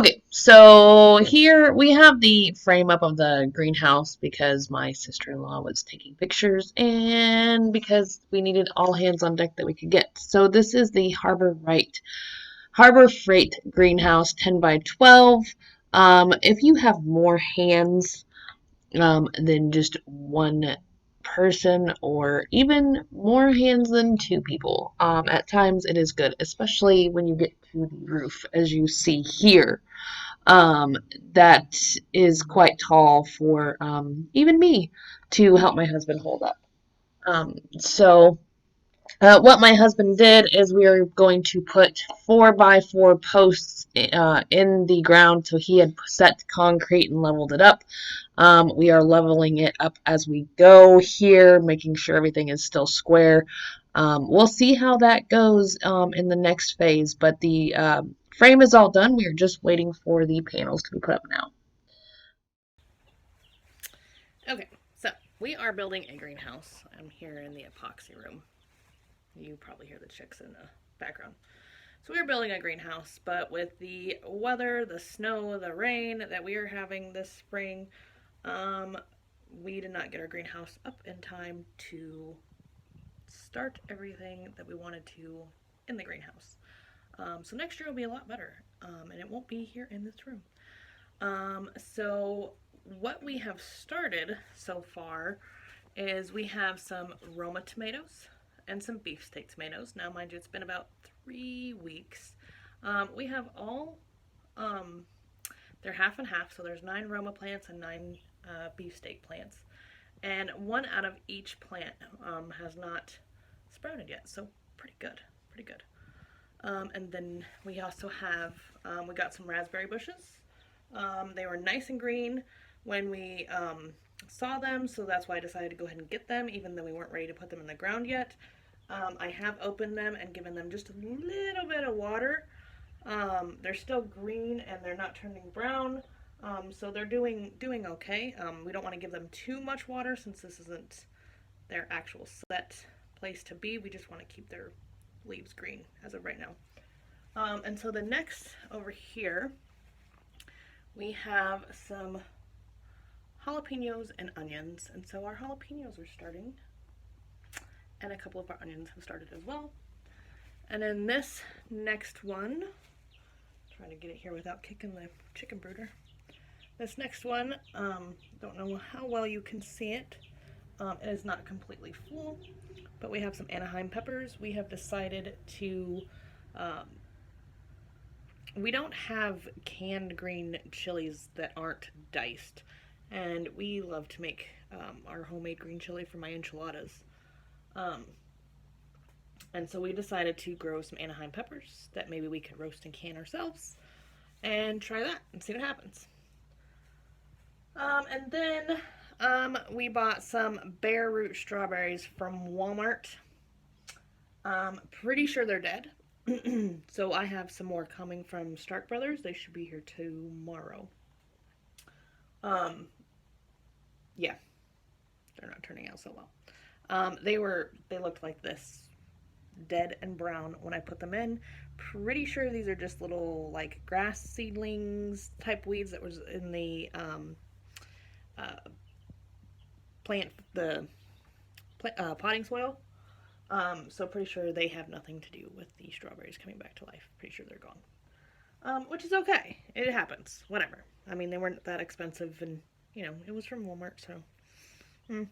Okay, so here we have the frame up of the greenhouse because my sister-in-law was taking pictures and because we needed all hands on deck that we could get. So this is the Harbor Freight greenhouse 10 by 12. If you have more hands than just one person or even more hands than two people, at times it is good, especially when you get to the roof, as you see here. Um, that is quite tall for even me to help my husband hold up. What my husband did is we are going to put 4 by 4 posts in the ground. So he had set concrete and leveled it up. We are leveling it up as we go here, making sure everything is still square. We'll see how that goes in the next phase, but the frame is all done. We are just waiting for the panels to be put up now. Okay, so we are building a greenhouse. I'm here in the epoxy room. You probably hear the chicks in the background. So we're building a greenhouse, but with the weather, the snow, the rain that we are having this spring, um, we did not get our greenhouse up in time to start everything that we wanted to in the greenhouse. So next year will be a lot better, and it won't be here in this room. So what we have started so far is we have some Roma tomatoes and some beefsteak tomatoes. Now, mind you, it's been about 3 weeks. We have all, um, they're half and half, so there's 9 Roma plants and 9 beefsteak plants. And one out of each plant has not sprouted yet, so pretty good, pretty good. And then we also have, we got some raspberry bushes. They were nice and green when we saw them, so that's why I decided to go ahead and get them, even though we weren't ready to put them in the ground yet. I have opened them and given them just a little bit of water. They're still green and they're not turning brown, so they're doing okay. We don't want to give them too much water since this isn't their actual set place to be. We just want to keep their leaves green as of right now. And so the next over here, we have some jalapenos and onions. And so our jalapenos are starting, and a couple of our onions have started as well. And then this next one, trying to get it here without kicking the chicken brooder. This next one, don't know how well you can see it. It is not completely full, but we have some Anaheim peppers. We have decided to um, we don't have canned green chilies that aren't diced, and we love to make our homemade green chili for my enchiladas. Um, and so we decided to grow some Anaheim peppers that maybe we could roast and can ourselves and try that and see what happens. And then we bought some bare root strawberries from Walmart. Pretty sure they're dead. So I have some more coming from Stark Brothers. They should be here tomorrow. Um, yeah, they're not turning out so well. They looked like this, dead and brown when I put them in. Pretty sure these are just little like grass seedlings type weeds that was in the uh, potting soil. So pretty sure they have nothing to do with the strawberries coming back to life. Pretty sure they're gone. Which is okay. It happens. Whatever. I mean, they weren't that expensive, and it was from Walmart, so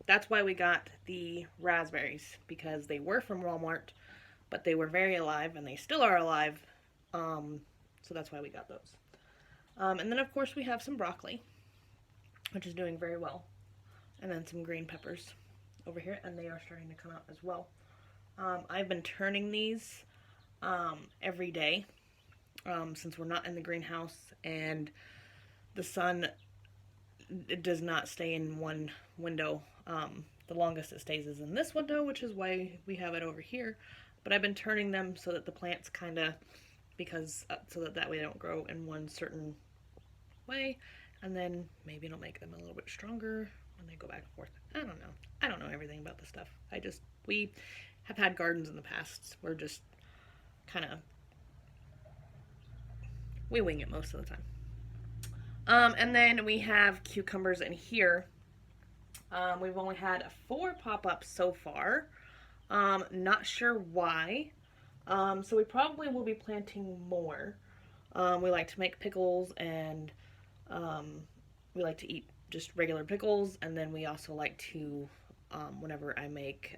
that's why we got the raspberries, because they were from Walmart, but they were very alive, and they still are alive. So that's why we got those. And then of course we have some broccoli, which is doing very well, and then some green peppers over here, and they are starting to come out as well. I've been turning these every day since we're not in the greenhouse and the sun does not stay in one window. The longest it stays is in this window, which is why we have it over here. But I've been turning them so that the plants so that way they don't grow in one certain way, and then maybe it'll make them a little bit stronger when they go back and forth. I don't know. I don't know everything about this stuff. We have had gardens in the past. We're just kind of we wing it most of the time. And then we have cucumbers in here. We've only had 4 pop-ups so far. Not sure why. So we probably will be planting more. We like to make pickles, and um, we like to eat just regular pickles. And then we also like to, whenever I make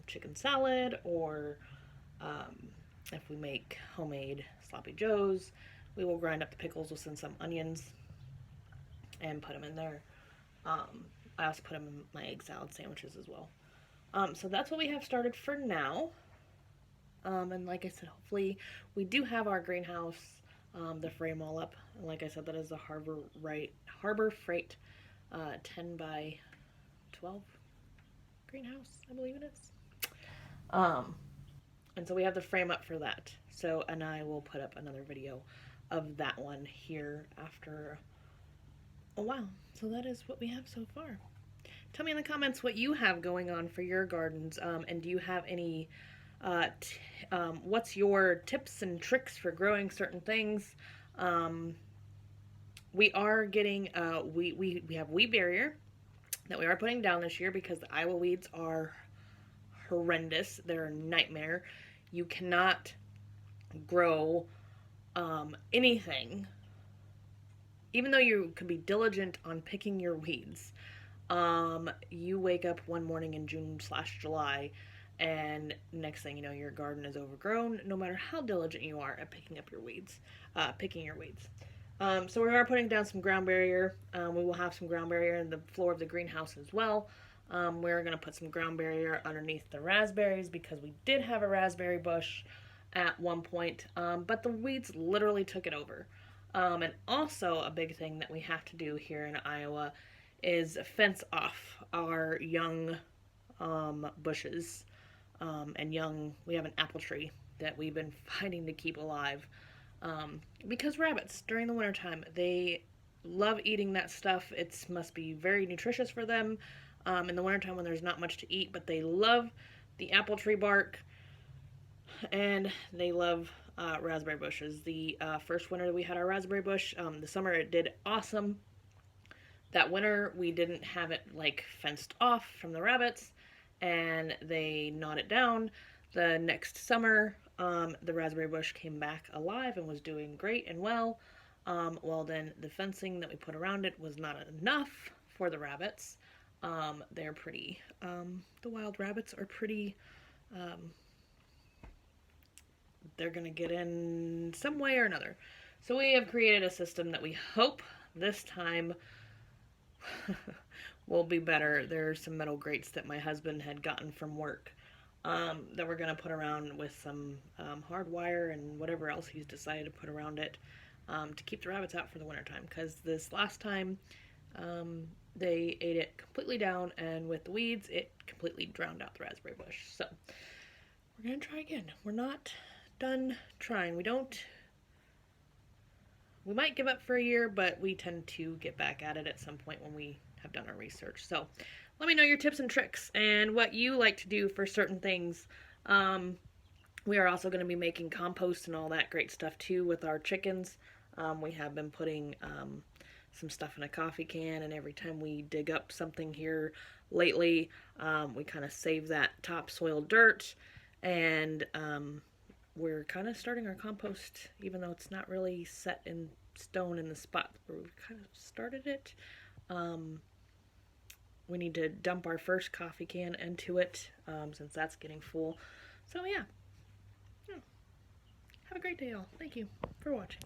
chicken salad, or um, if we make homemade sloppy joes, we will grind up the pickles with some onions and put them in there. I also put them in my egg salad sandwiches as well. So that's what we have started for now. And like I said, hopefully we do have our greenhouse, the frame all up. And like I said, that is a Harbor Freight 10 by 12 greenhouse, I believe it is. Um, and so we have the frame up for that. So, and I will put up another video of that one here after a while. So that is what we have so far. Tell me in the comments what you have going on for your gardens, and do you have any what's your tips and tricks for growing certain things? Um, we are getting we have weed barrier that we are putting down this year because the Iowa weeds are horrendous. They're a nightmare. You cannot grow anything, even though you could be diligent on picking your weeds. You wake up one morning in June/July, and next thing you know, your garden is overgrown. No matter how diligent you are at picking up your weeds, picking your weeds. So we are putting down some ground barrier. We will have some ground barrier in the floor of the greenhouse as well. We're going to put some ground barrier underneath the raspberries because we did have a raspberry bush at one point, but the weeds literally took it over. And also a big thing that we have to do here in Iowa is fence off our young bushes and young. We have an apple tree that we've been fighting to keep alive because rabbits during the wintertime, they love eating that stuff. It must be very nutritious for them in the wintertime when there's not much to eat, but they love the apple tree bark, and they love raspberry bushes. The first winter that we had our raspberry bush, the summer it did awesome. That winter we didn't have it like fenced off from the rabbits, and they gnawed it down. The next summer, the raspberry bush came back alive and was doing great and well. Well, then the fencing that we put around it was not enough for the rabbits. They're pretty, the wild rabbits are pretty, um, they're going to get in some way or another. So we have created a system that we hope this time will be better. There's some metal grates that my husband had gotten from work that we're going to put around with some hard wire and whatever else he's decided to put around it to keep the rabbits out for the wintertime. Because this last time they ate it completely down, and with the weeds, it completely drowned out the raspberry bush. So we're going to try again. We're not done trying. We might give up for a year, but we tend to get back at it at some point when we have done our research. So let me know your tips and tricks and what you like to do for certain things. We are also going to be making compost and all that great stuff too with our chickens. We have been putting some stuff in a coffee can, and every time we dig up something here lately, we kind of save that topsoil dirt, and we're kind of starting our compost, even though it's not really set in stone in the spot where we kind of started it. We need to dump our first coffee can into it since that's getting full. So yeah. Have a great day, all. Thank you for watching.